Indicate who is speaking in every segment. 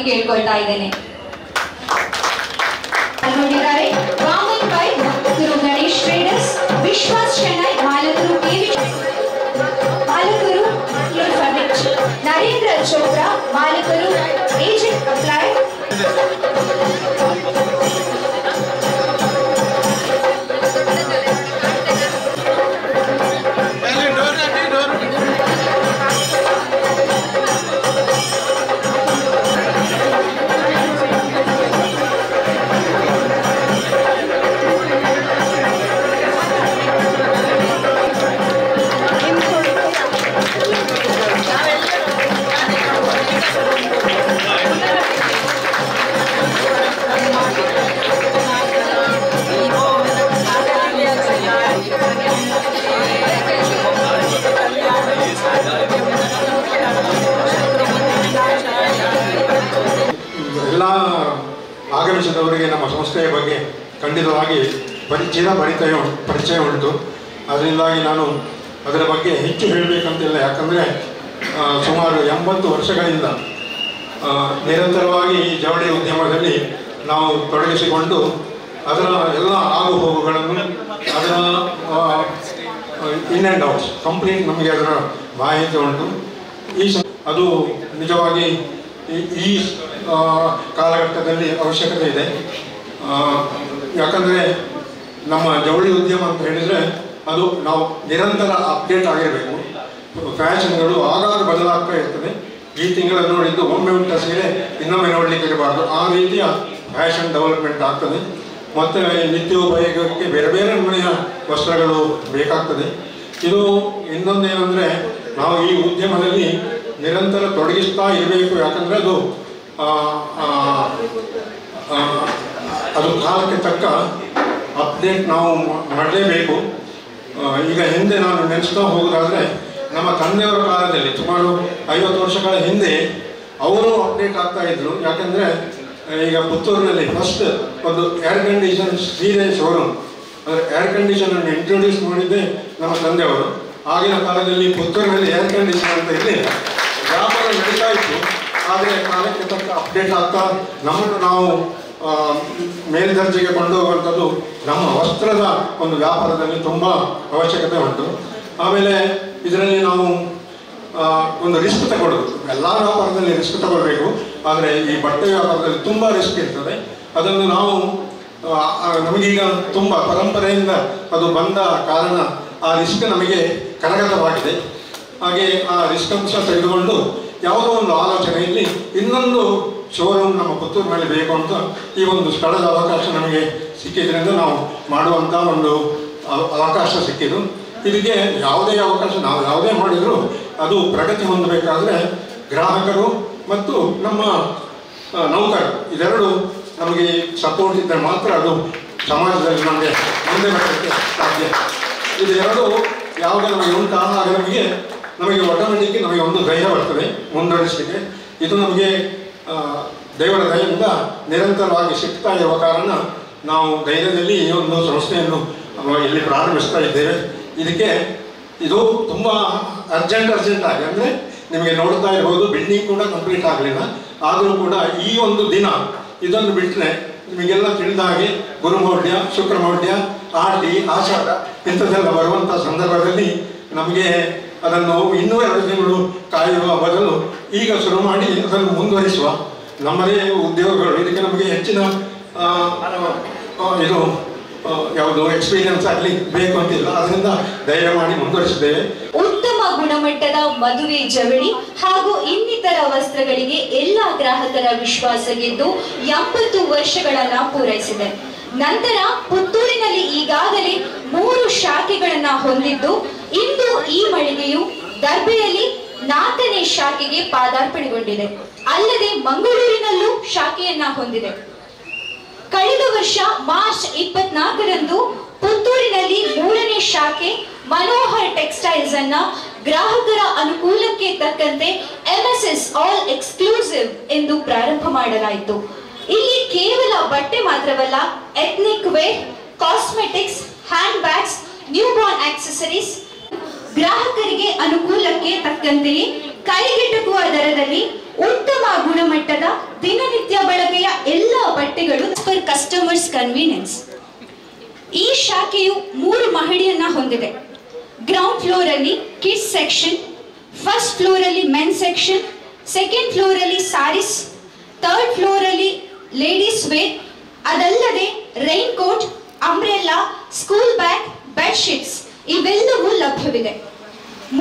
Speaker 1: ಕೇಳ್ಕೊಳ್ತಾ ಇದ್ದೇನೆ. ನೋಡಿದ್ದಾರೆ ವಾಮನ್ ಪೈ ಗುರು ಗಣೇಶ್ ಟ್ರೇಡರ್ಸ್, ವಿಶ್ವಾಸ್ ಚೆನ್ನೈ ಮಾಲಕರು, ಮಾಲಕರು ನರೇಂದ್ರ ಚೋಪ್ರಾ ಮಾಲಕರು, ಏಜೆಂಟ್ ಅಪ್ಲೈ.
Speaker 2: ಎಲ್ಲ ಆಗಮಿಸಿದವರಿಗೆ ನಮ್ಮ ಸಂಸ್ಥೆಯ ಬಗ್ಗೆ ಖಂಡಿತವಾಗಿ ಪರಿಚಯ ಉಂಟು. ಅದರಿಂದಾಗಿ ನಾನು ಅದರ ಬಗ್ಗೆ ಹೆಚ್ಚು ಹೇಳಬೇಕಂತಿಲ್ಲ. ಯಾಕಂದರೆ ಸುಮಾರು 80 ವರ್ಷಗಳಿಂದ ನಿರಂತರವಾಗಿ ಈ ಜವಳಿ ಉದ್ಯಮದಲ್ಲಿ ನಾವು ತೊಡಗಿಸಿಕೊಂಡು ಅದರ ಎಲ್ಲ ಆಗುಹೋಗುಗಳನ್ನು, ಅದರ ಇನ್ ಆ್ಯಂಡ್ ಔಟ್ಸ್ ಕಂಪ್ಲೀಟ್ ನಮಗೆ ಅದರ ಮಾಹಿತಿ ಉಂಟು. ಅದು ನಿಜವಾಗಿ ಈ ಕಾಲಘಟ್ಟದಲ್ಲಿ ಅವಶ್ಯಕತೆ ಇದೆ. ಯಾಕಂದರೆ ನಮ್ಮ ಜವಳಿ ಉದ್ಯಮ ಅಂತ ಹೇಳಿದರೆ ಅದು ನಾವು ನಿರಂತರ ಅಪ್ಡೇಟ್ ಆಗಿರಬೇಕು. ಫ್ಯಾಷನ್ಗಳು ಆಗಾಗ ಬದಲಾಗ್ತಾ ಇರ್ತದೆ. ಈ ತಿಂಗಳಲ್ಲಿ ನೋಡಿದ್ದು ಒಮ್ಮೆ ಉಂಟ ಸೀರೆ ಇನ್ನೊಮ್ಮೆ ನೋಡಲಿಕ್ಕೆ ಇರಬಾರ್ದು. ಆ ರೀತಿಯ ಫ್ಯಾಷನ್ ಡೆವಲಪ್ಮೆಂಟ್ ಆಗ್ತದೆ. ಮತ್ತು ನಿತ್ಯೋಪಯೋಗಕ್ಕೆ ಬೇರೆ ಬೇರೆ ನಮೂನೆಯ ವಸ್ತ್ರಗಳು ಬೇಕಾಗ್ತದೆ. ಇದು ಇನ್ನೊಂದೇನೆಂದರೆ ನಾವು ಈ ಉದ್ಯಮದಲ್ಲಿ ನಿರಂತರ ತೊಡಗಿಸ್ತಾ ಇರಬೇಕು. ಯಾಕಂದರೆ ಅದು ಕಾಲಕ್ಕೆ ತಕ್ಕ ಅಪ್ಡೇಟ್ ನಾವು ಮಾಡಲೇಬೇಕು. ಈಗ ಹಿಂದೆ ನಾನು ನೆನೆಸ್ತಾ ಹೋಗೋದಾದರೆ ನಮ್ಮ ತಂದೆಯವರ ಕಾಲದಲ್ಲಿ ಸುಮಾರು 50 ವರ್ಷಗಳ ಹಿಂದೆ ಅವರು ಅಪ್ಡೇಟ್ ಆಗ್ತಾ ಇದ್ರು. ಯಾಕಂದರೆ ಈಗ ಪುತ್ತೂರಿನಲ್ಲಿ ಫಸ್ಟ್ ಒಂದು ಏರ್ ಕಂಡೀಷನ್ ಸೀರೆ ಶೋರೂಮ್, ಅಂದರೆ ಏರ್ ಕಂಡೀಷನನ್ನು ಇಂಟ್ರೊಡ್ಯೂಸ್ ಮಾಡಿದ್ದೆ ನಮ್ಮ ತಂದೆಯವರು. ಆಗಿನ ಕಾಲದಲ್ಲಿ ಪುತ್ತೂರಿನಲ್ಲಿ ಏರ್ ಕಂಡೀಷನ್ ಅಂತ ಇರಲಿಲ್ಲ. ವ್ಯಾಪಾರ ನಡೀತಾ ಇತ್ತು. ಆದರೆ ಕಾಲಕ್ಕೆ ತಕ್ಕ ಅಪ್ಡೇಟ್ ಆಗ್ತಾ ನಮ್ಮನ್ನು ನಾವು ಮೇಲ್ದರ್ಜೆಗೆ ಕೊಂಡೋಗುವಂಥದ್ದು ನಮ್ಮ ವಸ್ತ್ರದ ಒಂದು ವ್ಯಾಪಾರದಲ್ಲಿ ತುಂಬ ಅವಶ್ಯಕತೆ ಉಂಟು. ಆಮೇಲೆ ಇದರಲ್ಲಿ ನಾವು ಒಂದು ರಿಸ್ಕ್ ತಗೊಳ್ಳೋದು. ಎಲ್ಲ ವ್ಯಾಪಾರದಲ್ಲಿ ರಿಸ್ಕ್ ತಗೊಳ್ಬೇಕು. ಆದರೆ ಈ ಬಟ್ಟೆ ವ್ಯಾಪಾರದಲ್ಲಿ ತುಂಬ ರಿಸ್ಕ್ ಇರ್ತದೆ. ಅದನ್ನು ನಾವು ನಮಗೀಗ ತುಂಬ ಪರಂಪರೆಯಿಂದ ಅದು ಬಂದ ಕಾರಣ ಆ ರಿಸ್ಕ್ ನಮಗೆ ಕರಗತವಾಗಿದೆ. ಹಾಗೆ ಆ ರಿಸ್ಕ್ ಅಂಶ ತೆಗೆದುಕೊಂಡು ಯಾವುದೋ ಒಂದು ಆಲೋಚನೆಯಲ್ಲಿ ಇನ್ನೊಂದು ಶೋರೂಮ್ ನಮ್ಮ ಪುತ್ತೂರಿನಲ್ಲಿ ಬೇಕು ಅಂತ ಈ ಒಂದು ಸ್ಥಳದ ಅವಕಾಶ ನಮಗೆ ಸಿಕ್ಕಿದ್ರಿಂದ ನಾವು ಮಾಡುವಂಥ ಒಂದು ಅವಕಾಶ ಸಿಕ್ಕಿದ್ದು. ಇದಕ್ಕೆ ಯಾವುದೇ ಅವಕಾಶ ನಾವು ಯಾವುದೇ ಮಾಡಿದರೂ ಅದು ಪ್ರಗತಿ ಹೊಂದಬೇಕಾದ್ರೆ ಗ್ರಾಹಕರು ಮತ್ತು ನಮ್ಮ ನೌಕರರು ಇದೆರಡು ನಮಗೆ ಸಪೋರ್ಟ್ ಇದ್ದರೆ ಮಾತ್ರ ಅದು ಸಮಾಜದಲ್ಲಿ ನಮಗೆ ಮುಂದೆ ಬರಲಿಕ್ಕೆ ಸಾಧ್ಯ. ಇದು ಎರಡು ಯಾವುದೇ ನಮಗೆ ಉಂಟು ಆಗ ನಮಗೆ ಆಟೋಮೆಟಿಕ್ ನಮಗೆ ಒಂದು ಧೈರ್ಯ ಬರ್ತದೆ ಮುಂದುವರಿಸಲಿಕ್ಕೆ. ಇದು ನಮಗೆ ದೇವರ ದಯೆಯಿಂದ ನಿರಂತರವಾಗಿ ಸಿಗ್ತಾ ಇರುವ ಕಾರಣ ನಾವು ಧೈರ್ಯದಲ್ಲಿ ಈ ಒಂದು ಸಂಸ್ಥೆಯನ್ನು ಇಲ್ಲಿ ಪ್ರಾರಂಭಿಸ್ತಾ ಇದ್ದೇವೆ. ಇದಕ್ಕೆ ಇದು ತುಂಬ ಅರ್ಜೆಂಟ್ ಆಗಿ, ಅಂದರೆ ನಿಮಗೆ ನೋಡ್ತಾ ಇರ್ಬೋದು, ಬಿಲ್ಡಿಂಗ್ ಕೂಡ ಕಂಪ್ಲೀಟ್ ಆಗಲಿಲ್ಲ. ಆದರೂ ಕೂಡ ಈ ಒಂದು ದಿನ ಇದನ್ನು ಬಿಟ್ಟರೆ ನಿಮಗೆಲ್ಲ ತಿಳಿದ ಹಾಗೆ ಗುರುಮೌಢ್ಯ, ಶುಕ್ರಮೌಢ್ಯ, ಆಟಿ, ಆಷಾಢ ಇಂಥದ್ದೆಲ್ಲ ಬರುವಂಥ ಸಂದರ್ಭದಲ್ಲಿ ನಮಗೆ ಅದನ್ನು ಇನ್ನೂ 2 ತಿಂಗಳು ಕಾಯುವ ಬದಲು ಈಗ ಶುರು ಮಾಡಿ ಅದನ್ನು ಮುಂದುವರಿಸುವ ನಮ್ಮದೇ ಉದ್ಯೋಗಗಳು. ಇದಕ್ಕೆ ನಮಗೆ ಹೆಚ್ಚಿನ ಇದು ಯಾವುದು ಎಕ್ಸ್ಪೀರಿಯನ್ಸ್ ಆಗಲಿ ಬೇಕು ಅಂತಿಲ್ಲ. ಅದರಿಂದ ಧೈರ್ಯ ಮಾಡಿ ಮುಂದುವರಿಸಿದ್ದೇವೆ.
Speaker 1: ಉತ್ತಮ ಗುಣಮಟ್ಟದ ಮದುವೆ ಜವಳಿ ಹಾಗೂ ಇನ್ನಿತರ ವಸ್ತ್ರಗಳಿಗೆ ಎಲ್ಲ ಗ್ರಾಹಕರ ವಿಶ್ವಾಸ ಗೆದ್ದು 80 ವರ್ಷಗಳನ್ನ ಪೂರೈಸಿದೆ. ನಂತರ ಪುತ್ತೂರಿನಲ್ಲಿ ಈಗಾಗಲೇ 3 ಶಾಖೆಗಳನ್ನ ಹೊಂದಿದ್ದು ಇಂದು ಈ ಮಳಿಗೆಯು ದರ್ಬೆಯಲ್ಲಿ 4ನೇ ಶಾಖೆಗೆ ಪಾದಾರ್ಪಣೆಗೊಂಡಿದೆ. ಅಲ್ಲದೆ ಮಂಗಳೂರಿನಲ್ಲೂ ಶಾಖೆಯನ್ನ ಹೊಂದಿದೆ. ಕಳೆದ ವರ್ಷ ಮಾರ್ಚ್ 24ರಂದು ಪುತ್ತೂರಿನಲ್ಲಿ 3ನೇ ಶಾಖೆ ಮನೋಹರ್ ಟೆಕ್ಸ್ಟೈಲ್ಸ್ ಅನ್ನ ಗ್ರಾಹಕರ ಅನುಕೂಲಕ್ಕೆ ತಕ್ಕಂತೆ MSS ಆಲ್ ಎಕ್ಸ್ಕ್ಲೂಸಿವ್ ಎಂದು ಪ್ರಾರಂಭ ಮಾಡಲಾಯಿತು. ಇಲ್ಲಿ ಕೇವಲ ಬಟ್ಟೆ ಮಾತ್ರವಲ್ಲ, ethnic wear, cosmetics, hand bags, new born accessories ಗ್ರಾಹಕರಿಗೆ ಅನುಕೂಲಕ್ಕೆ ತಕ್ಕಂತೆಯೇ ಕೈಗೆಟುಕುವ ದರದಲ್ಲಿ ಉತ್ತಮ ಗುಣಮಟ್ಟದ ದಿನನಿತ್ಯ ಬಳಕೆಯ ಎಲ್ಲ ಬಟ್ಟೆಗಳು ಫಾರ್ ಕಸ್ಟಮರ್ಸ್ ಕನ್ವೀನಿಯನ್ಸ್. ಈ ಶಾಖೆಯು 3 ಮಹಡಿಯನ್ನ ಹೊಂದಿದೆ. ಗ್ರೌಂಡ್ ಫ್ಲೋರ್ ಅಲ್ಲಿ ಕಿಡ್ಸ್ ಸೆಕ್ಷನ್, ಫಸ್ಟ್ ಫ್ಲೋರ್ ಅಲ್ಲಿ ಮೆನ್ ಸೆಕ್ಷನ್, ಸೆಕೆಂಡ್ ಫ್ಲೋರ್ ಅಲ್ಲಿ ಸಾರೀಸ್, ಥರ್ಡ್ ಫ್ಲೋರ್ ಅಲ್ಲಿ ಲೇಡೀಸ್ ವೇರ್, ಅದಲ್ಲದೆ rain coat, umbrella, school bag, bedsheets ಇವೆಲ್ಲವೂ ಲಭ್ಯವಿದೆ.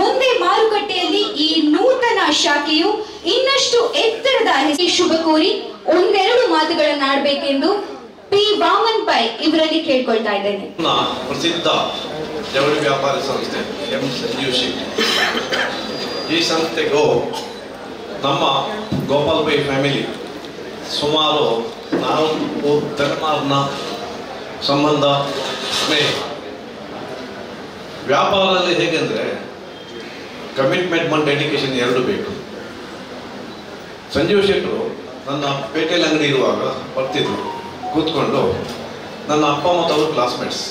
Speaker 1: ಮುಂದೆ ಮಾರುಕಟ್ಟೆಯಲ್ಲಿ ಈ ನೂತನ ಶಾಖೆಯು ಇನ್ನಷ್ಟು ಎತ್ತರದ ಶುಭ ಕೋರಿ ಒಂದೆರಡು ಮಾತುಗಳನ್ನಾಡಬೇಕೆಂದು ಪಿ ವಾಮನ್ ಪೈ ಇವರಲ್ಲಿ ಕೇಳ್ಕೊಳ್ತಾ ಇದ್ದೇನೆ.
Speaker 3: ಪ್ರಸಿದ್ಧ ಜವಳಿ ವ್ಯಾಪಾರಿ ಸಂಸ್ಥೆ ಎಂ ಸಂಜೀವ್ ಶೆಟ್ಟಿ. ಈ ಸಂಸ್ಥೆಗೂ ನಮ್ಮ ಗೋಪಾಲ್ ಪೈ ಫ್ಯಾಮಿಲಿ ಸುಮಾರು 4 ತಲೆಮಾರಿನ ಸಂಬಂಧ, ಸ್ನೇಹ. ವ್ಯಾಪಾರದಲ್ಲಿ ಹೇಗೆಂದರೆ ಕಮಿಟ್ಮೆಂಟ್ ಮತ್ತು ಡೆಡಿಕೇಶನ್ 2 ಬೇಕು. ಸಂಜೀವ್ ಶೆಟ್ಟರು ನನ್ನ ಪೇಟೆಯಲ್ಲಿ ಅಂಗಡಿ ಇರುವಾಗ ಬರ್ತಿದ್ರು, ಕೂತ್ಕೊಂಡು ನನ್ನ ಅಪ್ಪ ಮತ್ತು ಅವರು ಕ್ಲಾಸ್ಮೇಟ್ಸ್.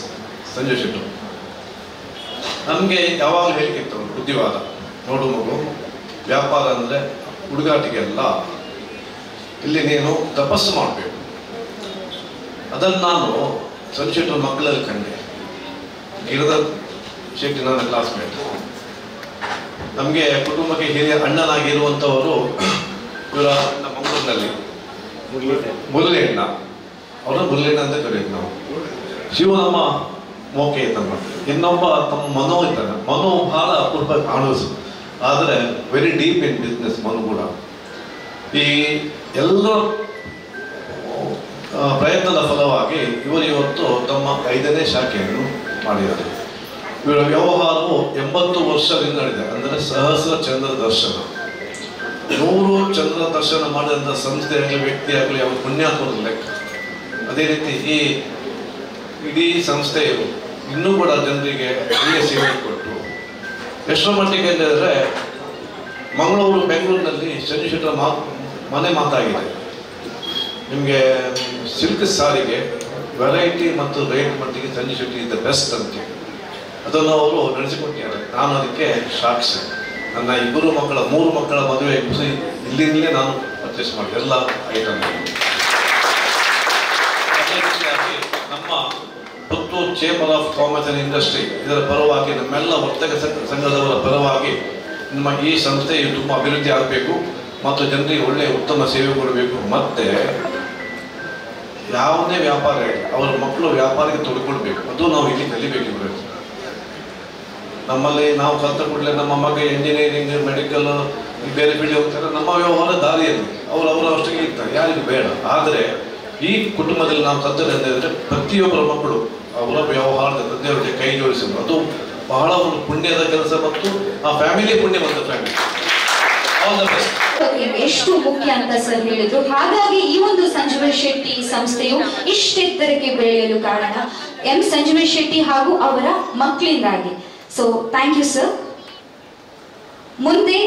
Speaker 3: ಸಂಜೀವ್ ಶೆಟ್ಟರು ನಮಗೆ ಯಾವಾಗಲೂ ಹೇಳಿಕಿತ್ತು ಬುದ್ಧಿವಾದ, ನೋಡು ಮಗು, ವ್ಯಾಪಾರ ಅಂದರೆ ಹುಡುಗಾಟಿಗೆಲ್ಲ, ಇಲ್ಲಿ ನೀನು ತಪಸ್ಸು ಮಾಡಬೇಕು. ಅದನ್ನು ನಾನು ಸಂಜೀವ್ ಶೆಟ್ಟರ ಮಕ್ಕಳಲ್ಲಿ ಕಂಡೆ. ಗಿರಿಧರ್ ಶೆಟ್ಟಿ ನನ್ನ ಕ್ಲಾಸ್ಮೇಟ್. ನಮಗೆ ಕುಟುಂಬಕ್ಕೆ ಹಿರಿಯ ಅಣ್ಣನಾಗಿರುವಂಥವರು ಇವರ ಮಂಗಳೂರಿನಲ್ಲಿ ಮುರಳಿಯಣ್ಣ, ಅವರ ಮುರಳಿಯಣ್ಣ ಅಂತ ಕರೆಯೋದು ನಾವು. ಶಿವನಮ್ಮ ಮೋಕೆ ಇದ್ದಮ್ಮ, ಇನ್ನೊಬ್ಬ ತಮ್ಮ ಮನೋ ಇದ್ದಾನೆ. ಮನೋ ಬಹಳ ಅಪೂರ್ವ ಕಾಣಿಸು, ಆದರೆ very deep in business Manu ಕೂಡ. ಈ ಎಲ್ಲ ಪ್ರಯತ್ನದ ಫಲವಾಗಿ ಇವರು ಇವತ್ತು ತಮ್ಮ 5ನೇ ಶಾಖೆಯನ್ನು ಮಾಡಿದ್ದಾರೆ. ಇವರ ವ್ಯವಹಾರವು 80 ವರ್ಷದಿಂದ ನಡೆದಿದೆ. ಅಂದರೆ ಸಹಸ್ರ ಚಂದ್ರ ದರ್ಶನ, 100 ಚಂದ್ರ ದರ್ಶನ ಮಾಡಿದಂಥ ಸಂಸ್ಥೆ ಆಗಲಿ, ವ್ಯಕ್ತಿ ಆಗಲಿ, ಅವ್ರ ಪುಣ್ಯಾತ್ಮದ ಲೆಕ್ಕ. ಅದೇ ರೀತಿ ಈ ಇಡೀ ಸಂಸ್ಥೆಯು ಇನ್ನೂ ಕೂಡ ಜನರಿಗೆ ಒಳ್ಳೆಯ ಸೇವೆ ಕೊಟ್ಟು ಎಷ್ಟರ ಮಟ್ಟಿಗೆ ಅಂದರೆ ಬೆಂಗಳೂರಿನಲ್ಲಿ ಸಂಜೀವ್ ಶೆಟ್ಟರ ಮನೆ ಮಾತಾಗಿದೆ. ನಿಮಗೆ ಸಿಲ್ಕ್ ಸಾರಿಗೆ ವೆರೈಟಿ ಮತ್ತು ರೇಟ್ ಮಟ್ಟಿಗೆ Sanjeev Shetty is the best ಅಂತ ಅದನ್ನು ಅವರು ನಡೆಸಿಕೊಟ್ಟಿದ್ದಾರೆ. ನಾನು ಅದಕ್ಕೆ ಸಾಕ್ಷಿ. ನನ್ನ 3 ಮಕ್ಕಳ ಮದುವೆ ಇಲ್ಲಿಂದಲೇ ನಾನು ಪರ್ಚೇಸ್ ಮಾಡಿ ಎಲ್ಲ ಐಟಮ್. ಅದೇ ರೀತಿಯಾಗಿ ನಮ್ಮ Puttur chamber of commerce and industry ಇದರ ಪರವಾಗಿ, ನಮ್ಮೆಲ್ಲ ವರ್ತಕ ಸಂಘದವರ ಪರವಾಗಿ ನಮ್ಮ ಈ ಸಂಸ್ಥೆಯು ತುಂಬ ಅಭಿವೃದ್ಧಿ ಆಗಬೇಕು ಮತ್ತು ಜನರಿಗೆ ಒಳ್ಳೆಯ ಉತ್ತಮ ಸೇವೆ ಕೊಡಬೇಕು. ಮತ್ತು ಯಾವುದೇ ವ್ಯಾಪಾರ ಹೇಳಿ ಅವರ ಮಕ್ಕಳು ವ್ಯಾಪಾರಕ್ಕೆ ತೊಡ್ಕೊಳ್ಬೇಕು. ಅದು ನಾವು ಇಲ್ಲಿ ಕಲಿಬೇಕಿರಬೇಕು. ನಮ್ಮಲ್ಲಿ ನಾವು ಕಲಿತ ಕೂಡಲೇ ನಮ್ಮ ಮಗ ಇಂಜಿನಿಯರಿಂಗ್, ಮೆಡಿಕಲ್, ಬೇರೆ ಫೀಲ್ಡ್ ಹೋಗ್ತಾರೆ. ನಮ್ಮ ವ್ಯವಹಾರ ದಾರಿಯಲ್ಲಿ ಅವರ ಅಷ್ಟಿಗೆ ಇರ್ತಾರೆ, ಯಾರಿಗೂ ಬೇಡ. ಆದರೆ ಈ ಕುಟುಂಬದಲ್ಲಿ ನಾವು ಕಲಿತರೆ ಅಂತಂದರೆ ಪ್ರತಿಯೊಬ್ಬರ ಮಕ್ಕಳು ಅವರ ವ್ಯವಹಾರದ ತಂದೆಯವರಿಗೆ ಕೈ ಜೋಡಿಸೋದು, ಅದು ಬಹಳ ಒಂದು ಪುಣ್ಯದ ಕೆಲಸ ಮತ್ತು ಆ ಫ್ಯಾಮಿಲಿ ಪುಣ್ಯವಂತ ಫ್ಯಾಮಿಲಿ. All the best.
Speaker 1: ಎಷ್ಟು ಮುಖ್ಯ ಅಂತ ಸರ್ ಹೇಳಿದ್ರು. ಹಾಗಾಗಿ ಈ ಒಂದು ಸಂಜೀವ್ ಶೆಟ್ಟಿ ಸಂಸ್ಥೆಯು ಇಷ್ಟೆತ್ತರಕ್ಕೆ ಬೆಳೆಯಲು ಕಾರಣ ಎಂ ಸಂಜೀವ್ ಶೆಟ್ಟಿ ಹಾಗೂ ಅವರ ಮಕ್ಕಳಿಂದಾಗಿ. So thank you sir. ಮುಂದೆ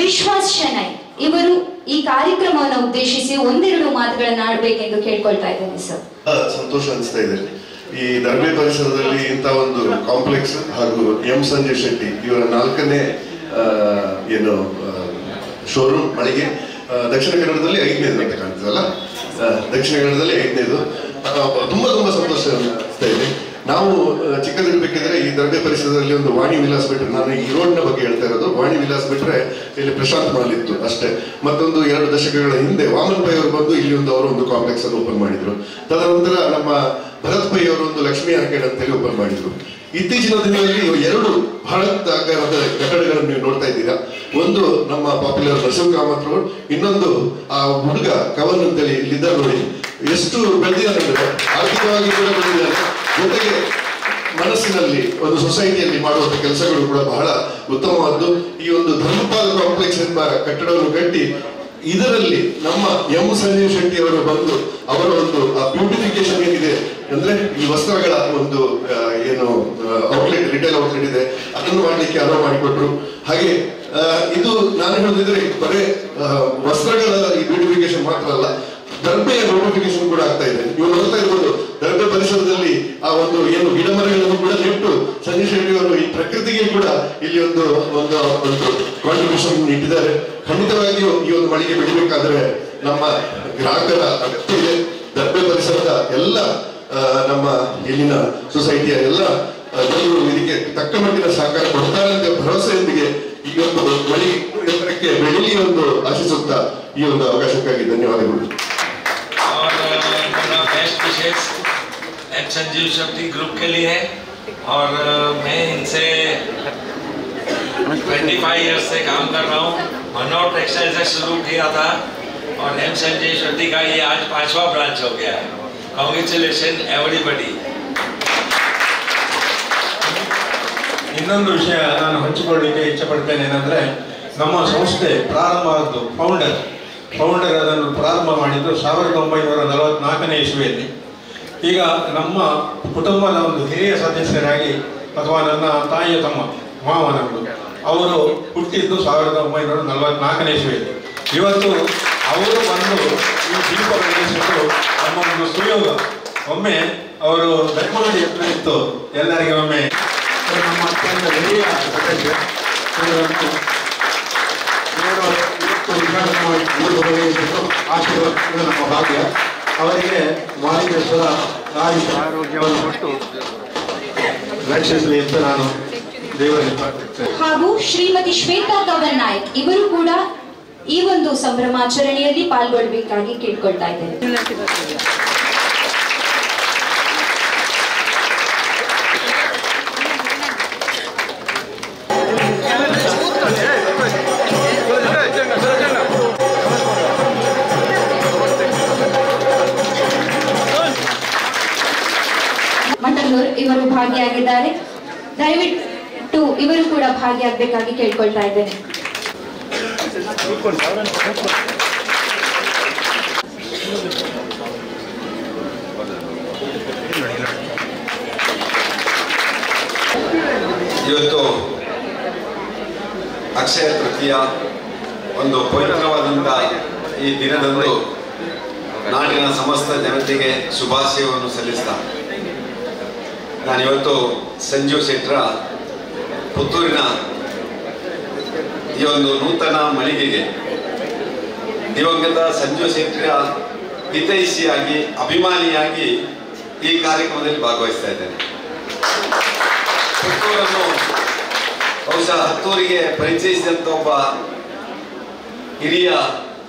Speaker 1: ವಿಶ್ವಾಸ್ ಶೆಣೈ ಇವರು ಈ ಕಾರ್ಯಕ್ರಮವನ್ನು ಉದ್ದೇಶಿಸಿ ಒಂದೆರಡು ಮಾತುಗಳನ್ನು ಆಡಬೇಕೆಂದು ಕೇಳ್ಕೊಳ್ತಾ ಇದ್ದೇನೆ ಸರ್.
Speaker 4: ಸಂತೋಷ ಅನಿಸ್ತಾ ಇದೆ. ಈ ದರ್ಬೆ ಪರಿಸರದಲ್ಲಿ ಇಂಥ ಒಂದು ಕಾಂಪ್ಲೆಕ್ಸ್ ಹಾಗೂ ಎಂ ಸಂಜೀವ್ ಶೆಟ್ಟಿ ಇವರ 4ನೇ ಏನು ಶೋರೂಮ್ ಮಳಿಗೆ ದಕ್ಷಿಣ ಕನ್ನಡದಲ್ಲಿ 5ನೇದು ಅಂತ ಕಾಣ್ತದಲ್ಲ, ದಕ್ಷಿಣ ಕನ್ನಡದಲ್ಲಿ 5ನೇದು. ತುಂಬಾ ಸಂತೋಷ ಅನಿಸ್ತಾ ಇದೆ. ನಾವು ಚಿಕ್ಕದಿರಬೇಕಿದ್ರೆ ಈ ದರ್ಬೆ ಪರಿಸರದಲ್ಲಿ ಒಂದು ವಾಣಿ ವಿಲಾಸ್ ಬಿಟ್ಟರೆ, ನಾನು ಈ ರೋಡ್ನ ಬಗ್ಗೆ ಹೇಳ್ತಾ ಇರೋದು, ವಾಣಿ ವಿಲಾಸ್ ಬಿಟ್ಟರೆ ಇಲ್ಲಿ ಪ್ರಶಾಂತ್ ಮಾಲ್ ಇತ್ತು ಅಷ್ಟೇ. ಮತ್ತೊಂದು 2 ದಶಕಗಳ ಹಿಂದೆ ವಾಮನ್ ಪೈ ಅವರು ಬಂದು ಇಲ್ಲಿ ಒಂದು ಕಾಂಪ್ಲೆಕ್ಸ್ ಅನ್ನು ಓಪನ್ ಮಾಡಿದ್ರು. ತದನಂತರ ನಮ್ಮ ಭರತ್ ಪೈ ಅವರು ಒಂದು ಲಕ್ಷ್ಮೀ ಆರ್ಕೇಡ್ ಅಂತೇಳಿ ಓಪನ್ ಮಾಡಿದ್ರು. ಇತ್ತೀಚಿನ ದಿನಗಳಲ್ಲಿ 2 ಬಹಳ ಆಕಾರದ ಕಟ್ಟಡಗಳನ್ನು ನೀವು ನೋಡ್ತಾ ಇದ್ದೀರಾ. ಒಂದು ನಮ್ಮ ಪಾಪ್ಯುಲರ್ ನರಸಿಂಹ ಕಾಮತ್ ರೋಡ್, ಇನ್ನೊಂದು ಆ ಹುಡುಗ ಕವನ್ ಅಂತೇಳಿ ಇಲ್ಲಿದ್ದ ನೋಡಿ ಎಷ್ಟು ಬೆಳೆದಿದ್ದಾರೆ, ಆರ್ಥಿಕವಾಗಿ ಕೂಡ ಬೆಳೆದಿದ್ದಾರೆ. ಜೊತೆಗೆ ಮನಸ್ಸಿನಲ್ಲಿ ಒಂದು ಸೊಸೈಟಿಯಲ್ಲಿ ಮಾಡುವಂತ ಕೆಲಸಗಳು ಕೂಡ ಬಹಳ ಉತ್ತಮವಾದ್ದು. ಈ ಒಂದು ಧರ್ಮಪಾಲ ಕಾಂಪ್ಲೆಕ್ಸ್ ಎಂಬ ಕಟ್ಟಡವನ್ನು ಕಟ್ಟಿ ಇದರಲ್ಲಿ ನಮ್ಮ ಎಂ ಸಂಜೀವ್ ಶೆಟ್ಟಿ ಅವರು ಬಂದು ಅವರ ಒಂದು ಬ್ಯೂಟಿಫಿಕೇಶನ್ ಏನಿದೆ ಅಂದ್ರೆ ಈ ವಸ್ತ್ರಗಳ ಒಂದು ಏನು ಔಟ್ಲೆಟ್ ರಿಟೇಲ್ ಔಟ್ಲೆಟ್ ಇದೆ ಅದನ್ನು ಮಾಡಲಿಕ್ಕೆ ಅನುವು ಮಾಡಿಕೊಟ್ರು. ಹಾಗೆ ಇದು ನಾನು ಹೇಳಿದ್ರೆ ಬರೀ ವಸ್ತ್ರಗಳ ಈ ಬ್ಯೂಟಿಫಿಕೇಶನ್ ಮಾತ್ರ ಅಲ್ಲ, ದರ್ಬೆಯ ಬ್ಯೂಟಿಫಿಕೇಶನ್ ಕೂಡ ಆಗ್ತಾ ಇದೆ. ನೀವು ನೋಡ್ತಾ ಇರ್ಬೋದು ದರ್ಬೆ ಪರಿಸರದಲ್ಲಿ ಆ ಒಂದು ಏನು ಗಿಡ ಮರಗಳನ್ನು ಕೂಡ ನೆಟ್ಟು ಸಂಜೀವ್ ಶೆಟ್ಟಿ ಅವರು ಈ ಪ್ರಕೃತಿಗೆ ಕೂಡ ಇಲ್ಲಿ ಒಂದು ಒಂದು ಒಂದು ಕಾಂಟ್ರಿಬ್ಯೂಷನ್ ಇಟ್ಟಿದ್ದಾರೆ. ಖಂಡಿತವಾಗಿಯೂ ಈ ಒಂದು ಮಳಿಗೆ ಬೆಳಿಬೇಕಾದ್ರೆ ನಮ್ಮ ಗ್ರಾಹಕರ ಅಗತ್ಯ ಇದೆ. ದರ್ಬೆ ಪರಿಸರದ ಎಲ್ಲ ನಮ್ಮ ಇಲ್ಲಿನ ಸೊಸೈಟಿಯ ಎಲ್ಲ ಜನರು ಇದಕ್ಕೆ ತಕ್ಕ ಮಟ್ಟಿನ ಸಹಕಾರ ಕೊಡ್ತಾರೆ ಅಂತ ಭರವಸೆಯೊಂದಿಗೆ ಈ ಒಂದು ಮಳಿಗೆ ಎತ್ತರಕ್ಕೆ ಬೆಳೀಲಿ ಒಂದು ಆಶಿಸುತ್ತಾ ಈ ಒಂದು ಅವಕಾಶಕ್ಕಾಗಿ ಧನ್ಯವಾದಗಳು.
Speaker 5: एम संजीव शेट्टी ग्रुप के लिए है और मैं इनसे 25 ईयर्स से काम कर रहा हूँ. मनोहर टेक्सटाइल से शुरू किया था और एम संजीव शेट्टी का ये आज 5वां ब्रांच हो गया है. Congratulation everybody.
Speaker 2: ಇನ್ನೊಂದು ವಿಷಯ ನಾನು ಹಂಚಿಕೊಳ್ಳಲಿಕ್ಕೆ ಇಚ್ಛಪಡ್ತೇನೆ ಏನಂದ್ರೆ, ನಮ್ಮ ಸಂಸ್ಥೆ ಪ್ರಾರಂಭ ಆದ್ದು ಫೌಂಡರ್ ಅದನ್ನು ಪ್ರಾರಂಭ ಮಾಡಿದ್ದು 1944ನೇ ಇಸ್ವಿಯಲ್ಲಿ. ಈಗ ನಮ್ಮ ಕುಟುಂಬದ ಒಂದು ಹಿರಿಯ ಸದಸ್ಯರಾಗಿ ಅಥವಾ ನನ್ನ ತಾಯಿಯ ತಮ್ಮ ಮಾವನವರು ಅವರು ಹುಟ್ಟಿದ್ದು 1944ನೇ ಇಸ್ವಿಯಲ್ಲಿ. ಇವತ್ತು ಅವರು ಬಂದು ಈ ದೀಪ ಬೆಳೆಸಿದ್ದು ನಮ್ಮ ಒಂದು ಸುಯೋಗ. ಒಮ್ಮೆ ಅವರು ದಯಮಾಡಿ ಇತ್ತು ಎಲ್ಲರಿಗೆ ಒಮ್ಮೆ ನಮ್ಮ ಅತ್ಯಂತ ಹಿರಿಯ ಸದಸ್ಯ ಆಶೀರ್ವಾದ ನಮ್ಮ ಭಾಗ್ಯ. ಅವರಿಗೆ ಮಾಲಿಕೇಶ್ವರ ಆಯುಷ ಆರೋಗ್ಯವನ್ನು ಕೊಟ್ಟು ರಕ್ಷಿಸಲಿ ಅಂತ ನಾನು ದೇವರಲ್ಲಿ ಪ್ರಾರ್ಥಿಸುತ್ತೇನೆ.
Speaker 1: ಹಾಗೂ ಶ್ರೀಮತಿ ಶ್ವೇತಾ ಕವನ್ ನಾಯಕ್ ಇವರು ಕೂಡ ಈ ಒಂದು ಸಂಭ್ರಮಾಚರಣೆಯಲ್ಲಿ ಪಾಲ್ಗೊಳ್ಳಬೇಕಾಗಿ ಕೇಳ್ಕೊಳ್ತಾ ಇದ್ದೇನೆ. ಮಠನೂರ್ ಇವರು ಭಾಗಿಯಾಗಿದ್ದಾರೆ. ದಯವಿಟ್ಟು ಇವರು ಕೂಡ ಭಾಗಿಯಾಗಬೇಕಾಗಿ ಕೇಳ್ಕೊಳ್ತಾ ಇದ್ದೇನೆ.
Speaker 6: ಇವತ್ತು ಅಕ್ಷಯ ತೃತೀಯ ಒಂದು ಪವಿತ್ರವಾದಂಥ ಈ ದಿನದಂದು ನಾಡಿನ ಸಮಸ್ತ ಜನತೆಗೆ ಶುಭಾಶಯವನ್ನು ಸಲ್ಲಿಸ್ತಾ ನಾನಿವತ್ತು ಸಂಜೀವ್ ಶೆಟ್ಟರ ಪುತ್ತೂರಿನ ಈ ಒಂದು ನೂತನ ಮಳಿಗೆಗೆ ದಿವಂಗತ ಸಂಜೀವ್ ಶೆಟ್ಟರ ಹಿತೈಷಿಯಾಗಿ ಅಭಿಮಾನಿಯಾಗಿ ಈ ಕಾರ್ಯಕ್ರಮದಲ್ಲಿ ಭಾಗವಹಿಸ್ತಾ ಇದ್ದೇನೆ. ಪುತ್ತೂರನ್ನು ಬಹುಶಃ ಹತ್ತೂರಿಗೆ ಪರಿಚಯಿಸಿದಂಥ ಒಬ್ಬ ಹಿರಿಯ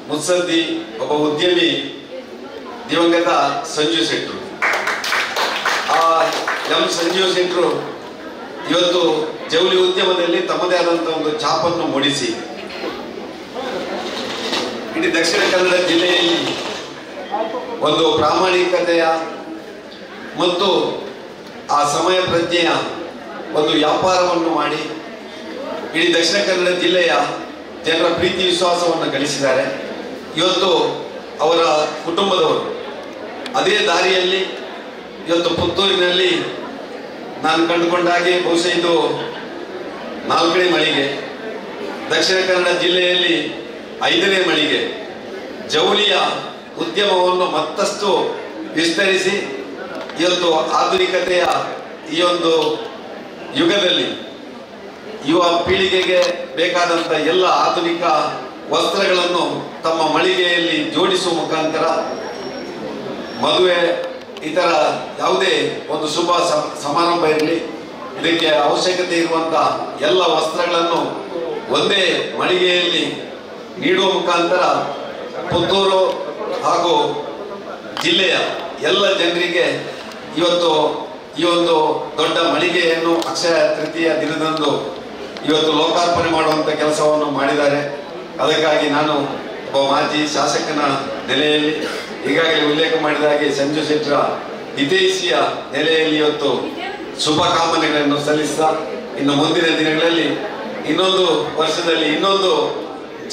Speaker 6: ಮುತ್ಸದ್ದಿ, ಒಬ್ಬ ಉದ್ಯಮಿ ದಿವಂಗತ ಸಂಜೀವ್ ಶೆಟ್ಟರು. ಆ ಎಂ ಸಂಜೀವ್ ಶೆಟ್ಟರು ಇವತ್ತು ಜವಳಿ ಉದ್ಯಮದಲ್ಲಿ ತಮ್ಮದೇ ಆದಂಥ ಒಂದು ಛಾಪನ್ನು ಮೂಡಿಸಿ ಇಡೀ ದಕ್ಷಿಣ ಕನ್ನಡ ಜಿಲ್ಲೆಯಲ್ಲಿ ಒಂದು ಪ್ರಾಮಾಣಿಕತೆಯ ಮತ್ತು ಆ ಸಮಯ ಪ್ರಜ್ಞೆಯ ಒಂದು ವ್ಯಾಪಾರವನ್ನು ಮಾಡಿ ಇಡೀ ದಕ್ಷಿಣ ಕನ್ನಡ ಜಿಲ್ಲೆಯ ಜನರ ಪ್ರೀತಿ ವಿಶ್ವಾಸವನ್ನು ಗಳಿಸಿದ್ದಾರೆ. ಇವತ್ತು ಅವರ ಕುಟುಂಬದವರು ಅದೇ ದಾರಿಯಲ್ಲಿ ಇವತ್ತು ಪುತ್ತೂರಿನಲ್ಲಿ ನಾನು ಕಂಡುಕೊಂಡಾಗೆ ಬಹುಶಃ ಇದು 4ನೇ ಮಳಿಗೆ, ದಕ್ಷಿಣ ಕನ್ನಡ ಜಿಲ್ಲೆಯಲ್ಲಿ 5ನೇ ಮಳಿಗೆ. ಜವಳಿಯ ಉದ್ಯಮವನ್ನು ಮತ್ತಷ್ಟು ವಿಸ್ತರಿಸಿ ಇವತ್ತು ಆಧುನಿಕತೆಯ ಈ ಒಂದು ಯುಗದಲ್ಲಿ ಯುವ ಪೀಳಿಗೆಗೆ ಬೇಕಾದಂಥ ಎಲ್ಲ ಆಧುನಿಕ ವಸ್ತ್ರಗಳನ್ನು ತಮ್ಮ ಮಳಿಗೆಯಲ್ಲಿ ಜೋಡಿಸುವ ಮುಖಾಂತರ ಮದುವೆ ಇತರ ಯಾವುದೇ ಒಂದು ಶುಭ ಸಮಾರಂಭ ಇರಲಿ ಇದಕ್ಕೆ ಅವಶ್ಯಕತೆ ಇರುವಂಥ ಎಲ್ಲ ವಸ್ತ್ರಗಳನ್ನು ಒಂದೇ ಮಳಿಗೆಯಲ್ಲಿ ನೀಡುವ ಮುಖಾಂತರ ಪುತ್ತೂರು ಹಾಗೂ ಜಿಲ್ಲೆಯ ಎಲ್ಲ ಜನರಿಗೆ ಇವತ್ತು ಈ ಒಂದು ದೊಡ್ಡ ಮಳಿಗೆಯನ್ನು ಅಕ್ಷಯ ತೃತೀಯ ದಿನದಂದು ಇವತ್ತು ಲೋಕಾರ್ಪಣೆ ಮಾಡುವಂಥ ಕೆಲಸವನ್ನು ಮಾಡಿದ್ದಾರೆ. ಅದಕ್ಕಾಗಿ ನಾನು ಒಬ್ಬ ಮಾಜಿ ಶಾಸಕನ ನೆಲೆಯಲ್ಲಿ ಈಗಾಗಲೇ ಉಲ್ಲೇಖ ಮಾಡಿದ ಹಾಗೆ ಸಂಜೀವ್ ಶೆಟ್ಟರ ಹಿತೈಷಿಯ ನೆಲೆಯಲ್ಲಿ ಇವತ್ತು ಶುಭಕಾಮನೆಗಳನ್ನು ಸಲ್ಲಿಸ್ತಾ ಇನ್ನು ಮುಂದಿನ ದಿನಗಳಲ್ಲಿ ಇನ್ನೊಂದು ವರ್ಷದಲ್ಲಿ ಇನ್ನೊಂದು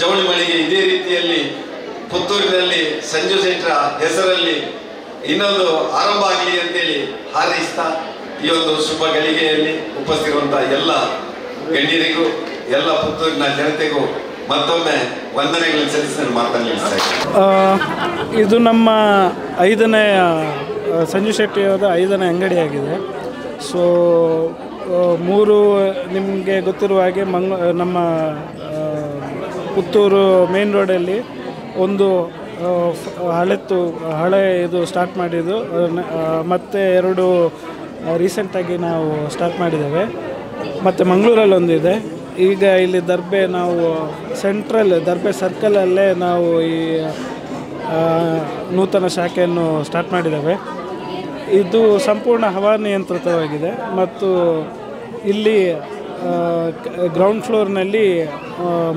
Speaker 6: ಜವಳಿ ಮಳಿಗೆ ಇದೇ ರೀತಿಯಲ್ಲಿ ಪುತ್ತೂರಿನಲ್ಲಿ ಸಂಜು ಸೆಂಟ್ರ ಹೆಸರಲ್ಲಿ ಇನ್ನೊಂದು ಆರಂಭ ಆಗಲಿ ಅಂತೇಳಿ ಹಾರೈಸ್ತಾ ಈ ಒಂದು ಶುಭ ಗಳಿಗೆಯಲ್ಲಿ ಉಪಸ್ಥಿತಿರುವಂತಹ ಎಲ್ಲ ಗಣ್ಯರಿಗೂ ಎಲ್ಲ ಪುತ್ತೂರಿನ ಜನತೆಗೂ ಮತ್ತೊಮ್ಮೆ ವಂದನೆಗಳನ್ನು ಸಲ್ಲಿಸಿ ನಾನು ಮಾತನಾಡ್ತಾ ಇದ್ದೀನಿ.
Speaker 7: ಇದು ನಮ್ಮ 5ನೇ ಸಂಜು ಶೆಟ್ಟಿಯವರ 5ನೇ ಅಂಗಡಿಯಾಗಿದೆ. ಸೊ 3 ನಿಮಗೆ ಗೊತ್ತಿರುವ ಹಾಗೆ ನಮ್ಮ ಪುತ್ತೂರು ಮೇನ್ ರೋಡಲ್ಲಿ ಒಂದು ಹಳೆ ಇದು ಸ್ಟಾರ್ಟ್ ಮಾಡಿದ್ದು, ಮತ್ತು 2 ರೀಸೆಂಟಾಗಿ ನಾವು ಸ್ಟಾರ್ಟ್ ಮಾಡಿದ್ದೇವೆ. ಮತ್ತು ಮಂಗಳೂರಲ್ಲಿ ಒಂದಿದೆ. ಈಗ ಇಲ್ಲಿ ದರ್ಬೆ ನಾವು ದರ್ಬೆ ಸರ್ಕಲಲ್ಲೇ ನಾವು ಈ ನೂತನ ಶಾಖೆಯನ್ನು ಸ್ಟಾರ್ಟ್ ಮಾಡಿದ್ದೇವೆ. ಇದು ಸಂಪೂರ್ಣ ಹವಾನಿಯಂತ್ರಿತವಾಗಿದೆ ಮತ್ತು ಇಲ್ಲಿ ಗ್ರೌಂಡ್ ಫ್ಲೋರ್ನಲ್ಲಿ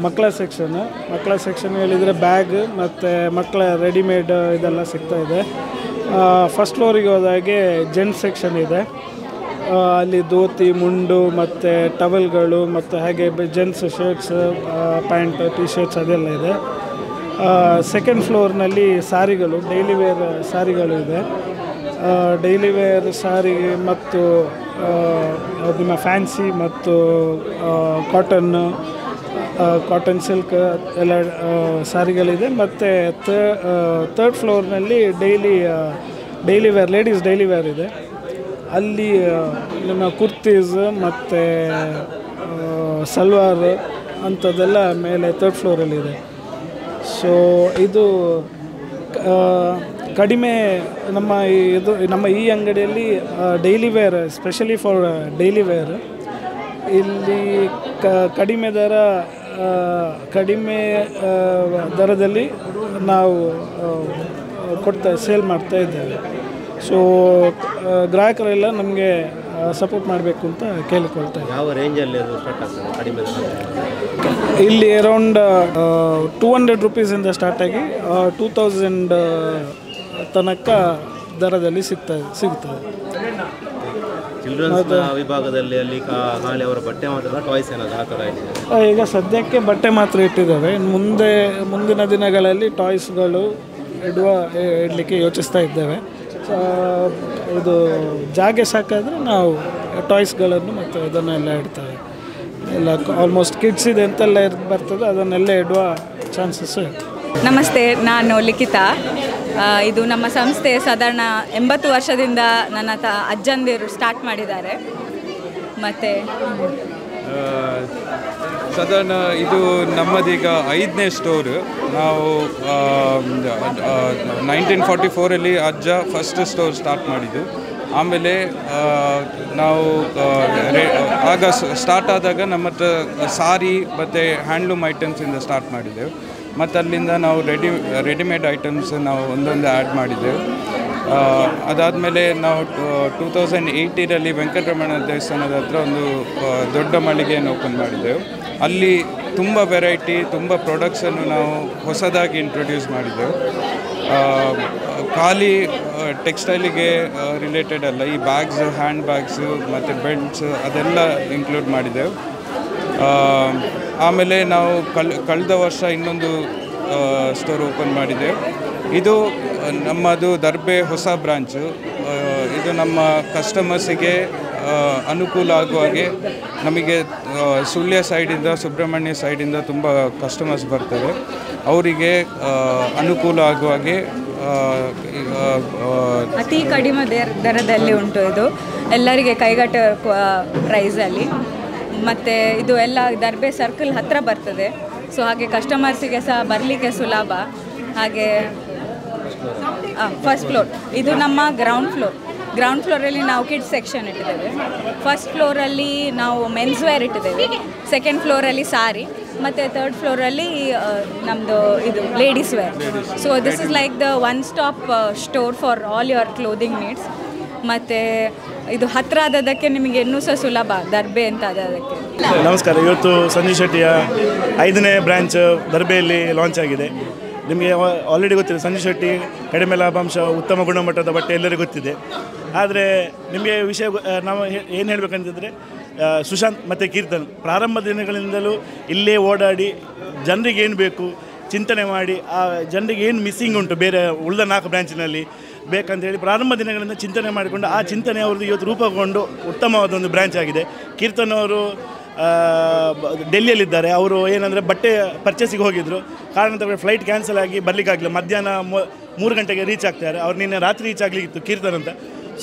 Speaker 7: ಮಕ್ಕಳ ಸೆಕ್ಷನ್ ಹೇಳಿದರೆ ಬ್ಯಾಗ್ ಮತ್ತು ಮಕ್ಕಳ ರೆಡಿಮೇಡ್ ಇದೆಲ್ಲ ಸಿಗ್ತಾಯಿದೆ. ಫಸ್ಟ್ ಫ್ಲೋರಿಗೆ ಹೋದಾಗೆ ಜೆಂಟ್ಸ್ ಸೆಕ್ಷನ್ ಇದೆ. ಅಲ್ಲಿ ಧೋತಿ, ಮುಂಡು ಮತ್ತು ಟವಲ್ಗಳು ಮತ್ತು ಹಾಗೆ gents shirts, pant, T shirts ಅದೆಲ್ಲ ಇದೆ. ಸೆಕೆಂಡ್ ಫ್ಲೋರ್ನಲ್ಲಿ ಸಾರಿಗಳು, ಡೈಲಿ ವೇರ್ ಸಾರಿಗಳು ಇದೆ. ಡೈಲಿ ವೇರ್ ಸಾರಿ ಮತ್ತು ನಿಮ್ಮ ಫ್ಯಾನ್ಸಿ ಮತ್ತು ಕಾಟನ್ ಸಿಲ್ಕ್ ಎಲ್ಲ ಸಾರಿಗಳಿದೆ. ಮತ್ತು ಥರ್ಡ್ ಫ್ಲೋರ್ನಲ್ಲಿ daily wear ladies daily wear ಇದೆ. ಅಲ್ಲಿ ನಿಮ್ಮ ಕುರ್ತೀಸ್ ಮತ್ತು ಸಲ್ವಾರ್ ಅಂಥದ್ದೆಲ್ಲ ಮೇಲೆ ಥರ್ಡ್ ಫ್ಲೋರಲ್ಲಿದೆ. ಸೊ ಇದು ಕಡಿಮೆ ನಮ್ಮ ಈ ಅಂಗಡಿಯಲ್ಲಿ daily wear, specially for daily wear ಇಲ್ಲಿ ಕಡಿಮೆ ದರದಲ್ಲಿ ನಾವು ಸೇಲ್ ಮಾಡ್ತಾ ಇದ್ದೇವೆ. ಸೊ ಗ್ರಾಹಕರೆಲ್ಲ ನಮಗೆ ಸಪೋರ್ಟ್ ಮಾಡಬೇಕು ಅಂತ ಕೇಳಿಕೊಳ್ತಾ ಇದ್ದೀವಿ.
Speaker 8: ಯಾವ ರೇಂಜಲ್ಲಿ ಅದು ಸ್ಟಾರ್ಟ್ ಆಗ್ತದೆ ಕಡಿಮೆ?
Speaker 7: ಇಲ್ಲಿ ಅರೌಂಡ್ 200 ರೂಪೀಸಿಂದ ಸ್ಟಾರ್ಟ್ ಆಗಿ 2000 ತನಕ ದರದಲ್ಲಿ ಸಿಗ್ತದೆ.
Speaker 8: ಚಿಲ್ಡ್ರನ್ಸ್ ವಿಭಾಗದಲ್ಲಿ ಅಲ್ಲಿ ಖಾಲಿ ಅವರ ಬಟ್ಟೆ ಮಾತ್ರ, ಟಾಯ್ಸ್ ಏನಾದ್ರು ಆ ಥರ ಇದೆ?
Speaker 7: ಈಗ ಸದ್ಯಕ್ಕೆ ಬಟ್ಟೆ ಮಾತ್ರ ಇಟ್ಟಿದ್ದೇವೆ. ಮುಂದಿನ ದಿನಗಳಲ್ಲಿ ಟಾಯ್ಸ್ಗಳು ಇಡಲಿಕ್ಕೆ ಯೋಚಿಸ್ತಾ ಇದ್ದೇವೆ. ಇದು ಜಾಗ ಸಾಕಾದರೆ ನಾವು ಟಾಯ್ಸ್ಗಳನ್ನು ಮತ್ತು ಇದನ್ನೆಲ್ಲ ಇಡ್ತೇವೆ. ಎಲ್ಲ ಆಲ್ಮೋಸ್ಟ್ ಕಿಡ್ಸ್ ಇದೆ ಎಂತೆಲ್ಲ ಬರ್ತದೆ ಅದನ್ನೆಲ್ಲ ಇಡುವ ಚಾನ್ಸಸ್.
Speaker 9: ನಮಸ್ತೆ, ನಾನು ಲಿಖಿತಾ. ಇದು ನಮ್ಮ ಸಂಸ್ಥೆ ಸಾಧಾರಣ 80 ವರ್ಷದಿಂದ ನನ್ನ ಅಜ್ಜಂದಿರು ಸ್ಟಾರ್ಟ್ ಮಾಡಿದ್ದಾರೆ. ಮತ್ತು
Speaker 10: ಸಾಧಾರಣ ಇದು ನಮ್ಮದೀಗ 5ನೇ ಸ್ಟೋರು. ನಾವು 1944 ಅಜ್ಜ ಫಸ್ಟ್ ಸ್ಟೋರ್ ಸ್ಟಾರ್ಟ್ ಮಾಡಿದ್ದು. ಆಮೇಲೆ ನಾವು ಆಗ ಸ್ಟಾರ್ಟ್ ಆದಾಗ ನಮ್ಮ ಹತ್ರ ಸಾರಿ ಮತ್ತು ಹ್ಯಾಂಡ್ಲೂಮ್ ಐಟಮ್ಸಿಂದ ಸ್ಟಾರ್ಟ್ ಮಾಡಿದ್ದೆವು. ಮತ್ತು ಅಲ್ಲಿಂದ ನಾವು ರೆಡಿಮೇಡ್ ಐಟಮ್ಸ್ ನಾವು ಒಂದೊಂದು ಆ್ಯಡ್ ಮಾಡಿದ್ದೆವು. ಅದಾದಮೇಲೆ ನಾವು 2018 ವೆಂಕಟರಮಣ ದೇವಸ್ಥಾನದ ಹತ್ರ ಒಂದು ದೊಡ್ಡ ಮಳಿಗೆಯನ್ನು ಓಪನ್ ಮಾಡಿದ್ದೆವು. ಅಲ್ಲಿ ತುಂಬ ವೆರೈಟಿ, ತುಂಬ ಪ್ರಾಡಕ್ಟ್ಸನ್ನು ನಾವು ಹೊಸದಾಗಿ ಇಂಟ್ರೊಡ್ಯೂಸ್ ಮಾಡಿದ್ದೆವು. ಖಾಲಿ ಟೆಕ್ಸ್ಟೈಲಿಗೆ ರಿಲೇಟೆಡ್ ಅಲ್ಲ, ಈ ಬ್ಯಾಗ್ಸು, ಹ್ಯಾಂಡ್ ಬ್ಯಾಗ್ಸು ಮತ್ತು ಬೆಲ್ಟ್ಸು ಅದೆಲ್ಲ ಇನ್ಕ್ಲೂಡ್ ಮಾಡಿದ್ದೆವು. ಆಮೇಲೆ ನಾವು ಕಳೆದ ವರ್ಷ ಇನ್ನೊಂದು ಸ್ಟೋರ್ ಓಪನ್ ಮಾಡಿದ್ದೆವು. ಇದು ನಮ್ಮದು ದರ್ಬೆ ಹೊಸ ಬ್ರಾಂಚು. ಇದು ನಮ್ಮ ಕಸ್ಟಮರ್ಸಿಗೆ ಅನುಕೂಲ ಆಗುವ ಹಾಗೆ, ನಮಗೆ ಸುಳ್ಯ ಸೈಡಿಂದ, ಸುಬ್ರಹ್ಮಣ್ಯ ಸೈಡಿಂದ ತುಂಬ ಕಸ್ಟಮರ್ಸ್ ಬರ್ತಾರೆ. ಅವರಿಗೆ ಅನುಕೂಲ ಆಗುವ ಹಾಗೆ
Speaker 9: ಅತಿ ಕಡಿಮೆ ದರದಲ್ಲಿ ಉಂಟು. ಇದು ಎಲ್ಲರಿಗೆ ಕೈಗೆಟುಕುವ ಪ್ರೈಸಲ್ಲಿ. ಮತ್ತು ಇದು ಎಲ್ಲ ದರ್ಬೆ ಸರ್ಕಲ್ ಹತ್ತಿರ ಬರ್ತದೆ. ಸೊ ಹಾಗೆ ಕಸ್ಟಮರ್ಸಿಗೆ ಸಹ ಬರಲಿಕ್ಕೆ ಸುಲಭ. ಹಾಗೆ ಫಸ್ಟ್ ಫ್ಲೋರ್ ಇದು ನಮ್ಮ ಗ್ರೌಂಡ್ ಫ್ಲೋರಲ್ಲಿ ನಾವು ಕಿಡ್ಸ್ ಸೆಕ್ಷನ್ ಇಟ್ಟಿದ್ದೇವೆ. ಫಸ್ಟ್ ಫ್ಲೋರಲ್ಲಿ ನಾವು ಮೆನ್ಸ್ ವೇರ್ ಇಟ್ಟಿದ್ದೇವೆ. ಸೆಕೆಂಡ್ ಫ್ಲೋರಲ್ಲಿ ಸಾರಿ ಮತ್ತು ಥರ್ಡ್ ಫ್ಲೋರಲ್ಲಿ ನಮ್ಮದು ಇದು ladies wear. So this is like the one stop store for all your clothing needs. ಮತ್ತು ಇದು ಹತ್ತಿರ ಆದದಕ್ಕೆ ನಿಮಗೆ ಇನ್ನೂ ಸಹ ಸುಲಭ ದರ್ಬೆ ಅಂತ ಆದದಕ್ಕೆ.
Speaker 11: ನಮಸ್ಕಾರ. ಇವತ್ತು ಸಂಜು ಶೆಟ್ಟಿಯ 5ನೇ ಬ್ರ್ಯಾಂಚ್ ದರ್ಬೆಯಲ್ಲಿ ಲಾಂಚ್ ಆಗಿದೆ. ನಿಮಗೆ ಆಲ್ರೆಡಿ ಗೊತ್ತಿದೆ, ಸಂಜು ಶೆಟ್ಟಿ ಕಡಿಮೆ ಲಾಭಾಂಶ, ಉತ್ತಮ ಗುಣಮಟ್ಟದ ಬಟ್ಟೆ ಎಲ್ಲರಿಗೂ ಗೊತ್ತಿದೆ. ಆದರೆ ನಿಮಗೆ ವಿಷಯ ನಾವು ಏನು ಹೇಳಬೇಕಂತಿದ್ರೆ, ಸುಶಾಂತ್ ಮತ್ತು ಕೀರ್ತನ್ ಪ್ರಾರಂಭ ದಿನಗಳಿಂದಲೂ ಇಲ್ಲೇ ಓಡಾಡಿ ಜನರಿಗೆ ಏನು ಬೇಕು ಚಿಂತನೆ ಮಾಡಿ, ಆ ಜನರಿಗೆ ಏನು ಮಿಸ್ಸಿಂಗ್ ಉಂಟು ಬೇರೆ ಉಳಿದ 4 ಬ್ರ್ಯಾಂಚಿನಲ್ಲಿ ಬೇಕಂತೇಳಿ ಪ್ರಾರಂಭ ದಿನಗಳಿಂದ ಚಿಂತನೆ ಮಾಡಿಕೊಂಡು ಆ ಚಿಂತನೆ ಅವ್ರದ್ದು ಇವತ್ತು ರೂಪುಗೊಂಡು ಉತ್ತಮವಾದ ಒಂದು ಬ್ರ್ಯಾಂಚ್ ಆಗಿದೆ. ಕೀರ್ತನ್ ಅವರು ಡೆಲ್ಲಿಯಲ್ಲಿದ್ದಾರೆ. ಅವರು ಏನಂದರೆ ಬಟ್ಟೆ ಪರ್ಚೇಸಿಗೆ ಹೋಗಿದ್ದರು, ಕಾರಣಾಂತರ ಫ್ಲೈಟ್ ಕ್ಯಾನ್ಸಲ್ ಆಗಿ ಬರಲಿಕ್ಕಾಗಲಿಲ್ಲ. ಮಧ್ಯಾಹ್ನ 3 ಗಂಟೆಗೆ ರೀಚ್ ಆಗ್ತಾರೆ. ಅವ್ರು ನಿನ್ನೆ ರಾತ್ರಿ ರೀಚ್ ಆಗಲಿಕ್ಕಿತ್ತು ಕೀರ್ತನ್ ಅಂತ.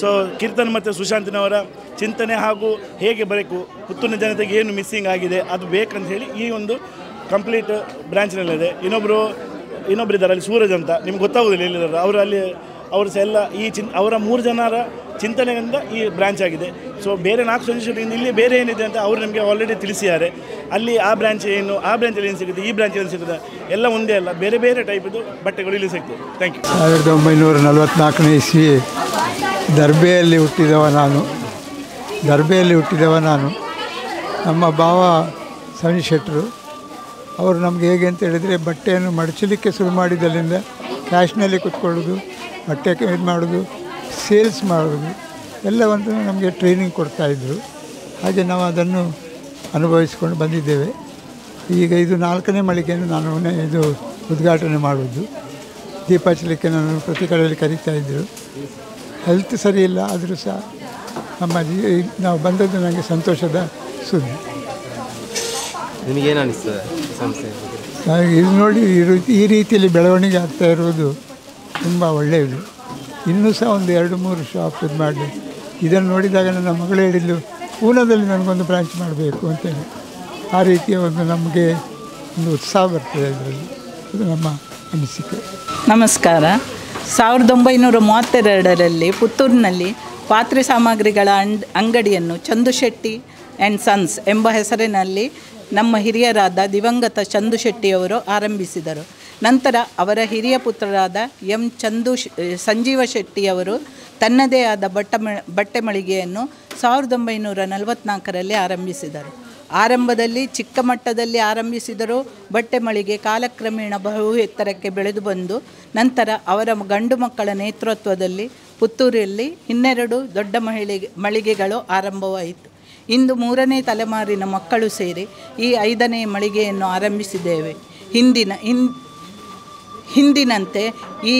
Speaker 11: ಸೊ ಕೀರ್ತನ್ ಮತ್ತು ಸುಶಾಂತಿನವರ ಚಿಂತನೆ ಹಾಗೂ ಹೇಗೆ ಬರಬೇಕು, ಪುತ್ತೂರಿನ ಜನತೆಗೆ ಏನು ಮಿಸ್ಸಿಂಗ್ ಆಗಿದೆ ಅದು ಬೇಕಂತ ಹೇಳಿ ಈ ಒಂದು ಕಂಪ್ಲೀಟ್ ಬ್ರ್ಯಾಂಚ್ನಲ್ಲಿದೆ. ಇನ್ನೊಬ್ಬರಿದ್ದಾರೆ ಅಲ್ಲಿ, ಸೂರಜ್ ಅಂತ, ನಿಮ್ಗೆ ಗೊತ್ತಾಗೋದಿಲ್ಲ ಎಲ್ಲಿದ್ದಾರೆ ಅವರು. ಅವರು ಸಹ ಎಲ್ಲ ಅವರ 3 ಜನರ ಚಿಂತನೆಯಿಂದ ಈ ಬ್ರ್ಯಾಂಚ್ ಆಗಿದೆ. ಸೊ ಬೇರೆ 4 ಸಂಜೆ ಶೆಟ್ಟಿಯಿಂದ ಇಲ್ಲಿ ಬೇರೆ ಏನಿದೆ ಅಂತ ಅವರು ನಮಗೆ ಆಲ್ರೆಡಿ ತಿಳಿಸಿದ್ದಾರೆ. ಅಲ್ಲಿ ಆ ಬ್ರ್ಯಾಂಚ್ ಏನು, ಆ ಬ್ರ್ಯಾಂಚಲ್ಲಿ ಏನು ಸಿಗುತ್ತೆ, ಈ ಬ್ರ್ಯಾಂಚಲ್ಲಿ ಏನು ಸಿಗುತ್ತೆ, ಎಲ್ಲ ಒಂದೇ ಅಲ್ಲ, ಬೇರೆ ಬೇರೆ ಟೈಪಿದು ಬಟ್ಟೆಗಳು ಇಲ್ಲಿ ಸಿಗ್ತದೆ. Thank you.
Speaker 12: 1944ನೇ ಇಸ್ವಿ ದರ್ಬೆಯಲ್ಲಿ ಹುಟ್ಟಿದವ ನಾನು. ನಮ್ಮ ಭಾವ ಸಂಜು ಶೆಟ್ಟರು ಅವರು ನಮಗೆ ಹೇಗೆ ಅಂತ ಹೇಳಿದರೆ, ಬಟ್ಟೆಯನ್ನು ಮಡಚಲಿಕ್ಕೆ ಶುರು ಮಾಡಿದಲ್ಲಿಂದ ಕ್ಯಾಶ್ನಲ್ಲಿ ಕೂತ್ಕೊಳ್ಳೋದು, ಬಟ್ಟೆ ಇದು ಮಾಡೋದು, ಸೇಲ್ಸ್ ಮಾಡೋದು ಎಲ್ಲವನ್ನು ನಮಗೆ ಟ್ರೈನಿಂಗ್ ಕೊಡ್ತಾಯಿದ್ರು. ಹಾಗೆ ನಾವು ಅದನ್ನು ಅನುಭವಿಸಿಕೊಂಡು ಬಂದಿದ್ದೇವೆ. ಈಗ ಇದು 4ನೇ ಮಳಿಗೆಯನ್ನು ನಾನು ಇದು ಉದ್ಘಾಟನೆ ಮಾಡುವುದು. ದೀಪ ಹಚ್ಚಲಿಕ್ಕೆ ನಾನು ಪ್ರತಿ ಕಡೆಯಲ್ಲಿ ಕರೀತಾಯಿದ್ದರು. ಹೆಲ್ತ್ ಸರಿ ಇಲ್ಲ, ಆದರೂ ಸಹ ನಾವು ಬಂದದ್ದು ನನಗೆ ಸಂತೋಷದ ಸುದ್ದಿ.
Speaker 8: ನಿಮಗೇನು ಅನಿಸ್ತದೆ ಸಂಸ್ಥೆ?
Speaker 12: ಇದು ನೋಡಿ, ಈ ರೀತಿಯಲ್ಲಿ ಬೆಳವಣಿಗೆ ಆಗ್ತಾ ಇರುವುದು ತುಂಬ ಒಳ್ಳೆಯದು. ಇನ್ನೂ ಸಹ ಒಂದು 2-3 ಶಾಪ್ ಇದು ಮಾಡಲಿ. ಇದನ್ನು ನೋಡಿದಾಗ ನನ್ನ ಮಗಳು ಹೇಳಿದ್ಲು, ಪೂನಾದಲ್ಲಿ ನನಗೊಂದು ಬ್ರಾಂಚ್ ಮಾಡಬೇಕು ಅಂತೇಳಿ. ಆ ರೀತಿಯ ನಮಗೆ ಒಂದು ಉತ್ಸಾಹ ಬರ್ತದೆ ಇದರಲ್ಲಿ. ಇದು ನಮ್ಮ ಅನಿಸಿಕೆ.
Speaker 13: ನಮಸ್ಕಾರ. 1932ರಲ್ಲಿ ಪುತ್ತೂರಿನಲ್ಲಿ ಪಾತ್ರೆ ಸಾಮಗ್ರಿಗಳ ಅಂಗಡಿಯನ್ನು ಚಂದು ಶೆಟ್ಟಿ ಆ್ಯಂಡ್ ಸನ್ಸ್ ಎಂಬ ಹೆಸರಿನಲ್ಲಿ ನಮ್ಮ ಹಿರಿಯರಾದ ದಿವಂಗತ ಚಂದು ಶೆಟ್ಟಿಯವರು ಆರಂಭಿಸಿದರು. ನಂತರ ಅವರ ಹಿರಿಯ ಪುತ್ರರಾದ ಸಂಜೀವ ಶೆಟ್ಟಿಯವರು ತನ್ನದೇ ಆದ ಬಟ್ಟೆ ಮಳಿಗೆಯನ್ನು 1944ರಲ್ಲಿ ಆರಂಭಿಸಿದರು. ಆರಂಭದಲ್ಲಿ ಚಿಕ್ಕ ಮಟ್ಟದಲ್ಲಿ ಆರಂಭಿಸಿದರೂ ಬಟ್ಟೆ ಮಳಿಗೆ ಕಾಲಕ್ರಮೇಣ ಬಹು ಎತ್ತರಕ್ಕೆ ಬೆಳೆದು ಬಂದು ನಂತರ ಅವರ ಗಂಡು ಮಕ್ಕಳ ನೇತೃತ್ವದಲ್ಲಿ ಪುತ್ತೂರಲ್ಲಿ 12 ದೊಡ್ಡ ಮಳಿಗೆಗಳು ಆರಂಭವಾಯಿತು. ಇಂದು 3ನೇ ತಲೆಮಾರಿನ ಮಕ್ಕಳು ಸೇರಿ ಈ 5ನೇ ಮಳಿಗೆಯನ್ನು ಆರಂಭಿಸಿದ್ದೇವೆ. ಹಿಂದಿನಂತೆ ಈ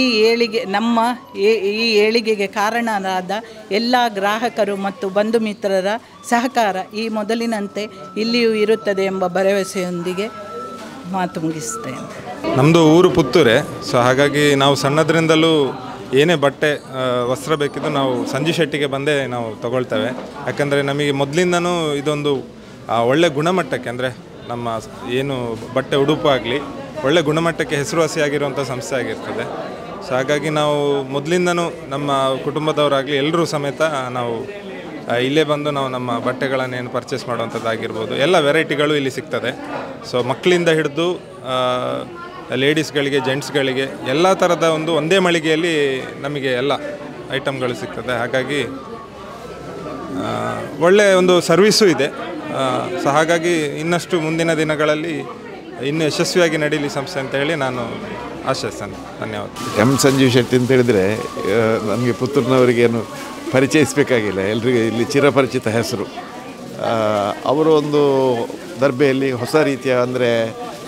Speaker 13: ಏಳಿಗೆಗೆ ಕಾರಣರಾದ ಎಲ್ಲ ಗ್ರಾಹಕರು ಮತ್ತು ಬಂಧು ಮಿತ್ರರ ಸಹಕಾರ ಈ ಮೊದಲಿನಂತೆ ಇಲ್ಲಿಯೂ ಇರುತ್ತದೆ ಎಂಬ ಭರವಸೆಯೊಂದಿಗೆ ಮಾತು ಮುಗಿಸ್ತೇನೆ.
Speaker 14: ನಮ್ಮದು ಊರು ಪುತ್ತೂರೇ. ಸೊ ಹಾಗಾಗಿ ನಾವು ಸಣ್ಣದರಿಂದಲೂ ಏನೇ ಬಟ್ಟೆ ವಸ್ತ್ರ ಬೇಕಿದ್ದು ನಾವು ಸಂಜು ಶೆಟ್ಟಿಗೆ ಬಂದೇ ನಾವು ತಗೊಳ್ತೇವೆ. ಯಾಕಂದರೆ ನಮಗೆ ಮೊದಲಿಂದನೂ ಇದೊಂದು ಒಳ್ಳೆ ಗುಣಮಟ್ಟಕ್ಕೆ, ಅಂದರೆ ನಮ್ಮ ಏನು ಬಟ್ಟೆ ಉಡುಪು ಆಗಲಿ ಒಳ್ಳೆ ಗುಣಮಟ್ಟಕ್ಕೆ ಹೆಸರುವಾಸಿಯಾಗಿರುವಂಥ ಸಂಸ್ಥೆ ಆಗಿರ್ತದೆ. ಸೊ ಹಾಗಾಗಿ ನಾವು ಮೊದಲಿಂದನೂ ನಮ್ಮ ಕುಟುಂಬದವರಾಗಲಿ ಎಲ್ಲರೂ ಸಮೇತ ನಾವು ಇಲ್ಲೇ ಬಂದು ನಾವು ನಮ್ಮ ಬಟ್ಟೆಗಳನ್ನೇನು ಪರ್ಚೇಸ್ ಮಾಡುವಂಥದ್ದಾಗಿರ್ಬೋದು, ಎಲ್ಲ ವೆರೈಟಿಗಳು ಇಲ್ಲಿ ಸಿಗ್ತದೆ. ಸೊ ಮಕ್ಕಳಿಂದ ಹಿಡಿದು ಲೇಡೀಸ್ಗಳಿಗೆ, ಜೆಂಟ್ಸ್ಗಳಿಗೆ ಎಲ್ಲ ಥರದ ಒಂದೇ ಮಳಿಗೆಯಲ್ಲಿ ನಮಗೆ ಎಲ್ಲ ಐಟಮ್ಗಳು ಸಿಗ್ತದೆ. ಹಾಗಾಗಿ ಒಳ್ಳೆಯ ಒಂದು ಸರ್ವಿಸು ಇದೆ. ಸೊ ಹಾಗಾಗಿ ಇನ್ನಷ್ಟು ಮುಂದಿನ ದಿನಗಳಲ್ಲಿ ಇನ್ನೂ ಯಶಸ್ವಿಯಾಗಿ ನಡೀಲಿ ಸಂಸ್ಥೆ ಅಂತ ಹೇಳಿ ನಾನು ಆಶಿಸ್ತೇನೆ. ಧನ್ಯವಾದ.
Speaker 15: ಸಂಜೀವ್ ಶೆಟ್ಟಿ ಅಂತ ಹೇಳಿದರೆ ನಮಗೆ ಪುತ್ತೂರಿನವರಿಗೇನು ಪರಿಚಯಿಸಬೇಕಾಗಿಲ್ಲ, ಎಲ್ರಿಗೂ ಇಲ್ಲಿ ಚಿರಪರಿಚಿತ ಹೆಸರು. ಅವರು ಒಂದು ದರ್ಬೆಯಲ್ಲಿ ಹೊಸ ರೀತಿಯ, ಅಂದರೆ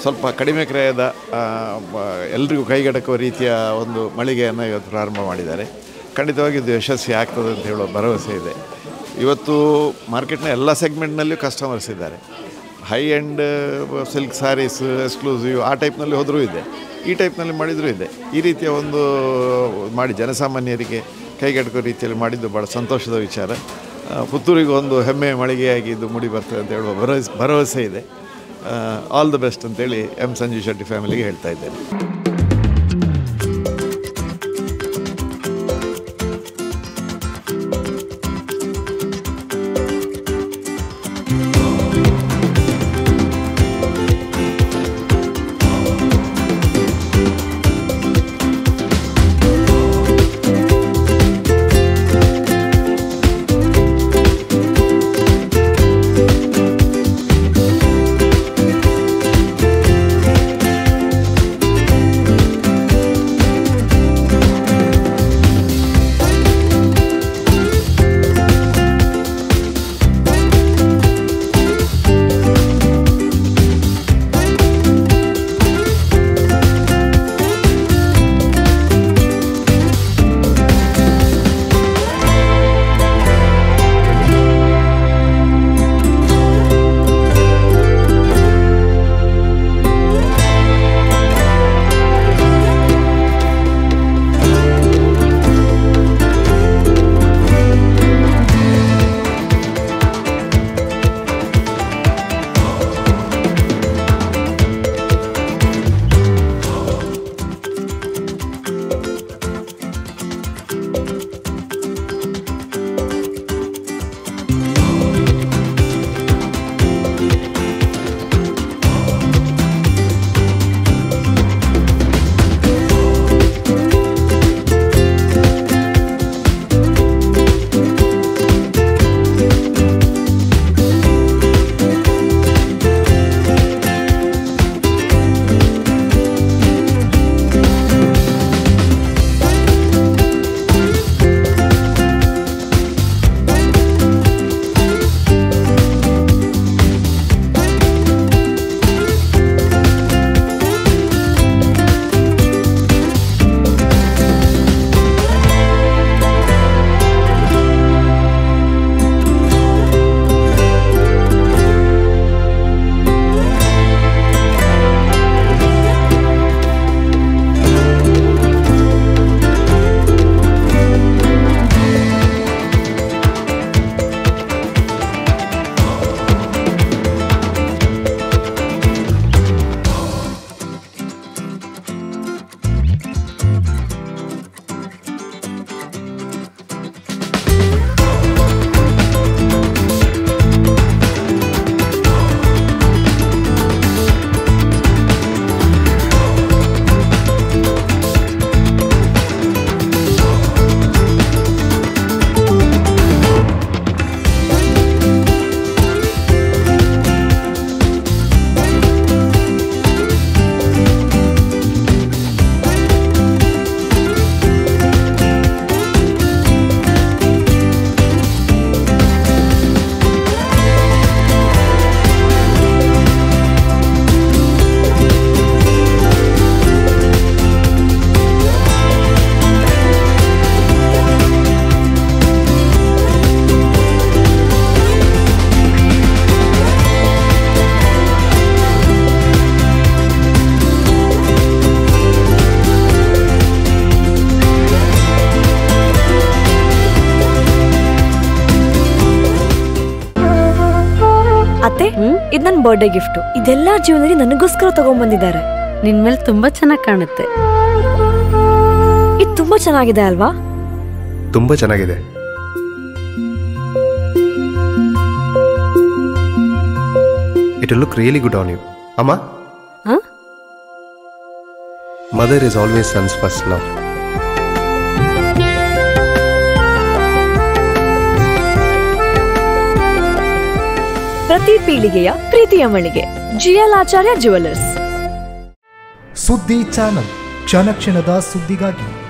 Speaker 15: ಸ್ವಲ್ಪ ಕಡಿಮೆ ಕ್ರಯದ, ಎಲ್ರಿಗೂ ಕೈಗೆಟಕುವ ರೀತಿಯ ಒಂದು ಮಳಿಗೆಯನ್ನು ಇವತ್ತು ಪ್ರಾರಂಭ ಮಾಡಿದ್ದಾರೆ. ಖಂಡಿತವಾಗಿ ಇದು ಯಶಸ್ವಿ ಆಗ್ತದೆ ಅಂತ ಹೇಳುವ ಭರವಸೆ ಇದೆ. ಇವತ್ತು ಮಾರ್ಕೆಟ್ನ ಎಲ್ಲ ಸೆಗ್ಮೆಂಟ್ನಲ್ಲಿಯೂ ಕಸ್ಟಮರ್ಸ್ ಇದ್ದಾರೆ. High end silk saris, exclusive ಆ ಟೈಪ್ನಲ್ಲಿ ಹೋದರೂ ಇದೆ, ಈ ಟೈಪ್ನಲ್ಲಿ ಮಾಡಿದರೂ ಇದೆ. ಈ ರೀತಿಯ ಒಂದು ಮಾಡಿ ಜನಸಾಮಾನ್ಯರಿಗೆ ಕೈಗೆಟಕುವ ರೀತಿಯಲ್ಲಿ ಮಾಡಿದ್ದು ಭಾಳ ಸಂತೋಷದ ವಿಚಾರ. ಪುತ್ತೂರಿಗೆ ಒಂದು ಹೆಮ್ಮೆಯ ಮಳಿಗೆಯಾಗಿ ಇದು ಮೂಡಿ ಬರ್ತದೆ ಅಂತ ಹೇಳುವ ಭರವಸೆ ಇದೆ. ಆಲ್ ದ ಬೆಸ್ಟ್ ಅಂತೇಳಿ ಸಂಜೀವ್ ಶೆಟ್ಟಿ ಫ್ಯಾಮಿಲಿಗೆ ಹೇಳ್ತಾ ಇದ್ದೇನೆ.
Speaker 16: ಇದು ನನ್ನ ಬರ್ಡೇ ಗಿಫ್ಟು. ಇದೆಲ್ಲ ಜೀವನದಲ್ಲಿ ನನಗೋಸ್ಕರ ತಗೊಂಡ್ಬಂದಿದ್ದಾರೆ.
Speaker 17: ನಿನ್ ಮೇಲೆ ತುಂಬಾ ಚೆನ್ನಾಗಿ ಕಾಣುತ್ತೆ.
Speaker 16: ಇದು ತುಂಬಾ ಚೆನ್ನಾಗಿದೆ ಅಲ್ವಾ?
Speaker 18: ತುಂಬಾ ಚೆನ್ನಾಗಿದೆ. It will look really good on you. Amma?
Speaker 17: Huh?
Speaker 18: Mother is always son's first love.
Speaker 16: ಪ್ರತಿ ಪೀಳಿಗೆಯ ಪ್ರೀತಿಯ ಮಳಿಗೆ GL ಆಚಾರ್ಯ ಜುವೆಲ್ಲರ್ಸ್.
Speaker 19: ಸುದ್ದಿ ಚಾನಲ್, ಕ್ಷಣ ಕ್ಷಣದ ಸುದ್ದಿಗಾಗಿ.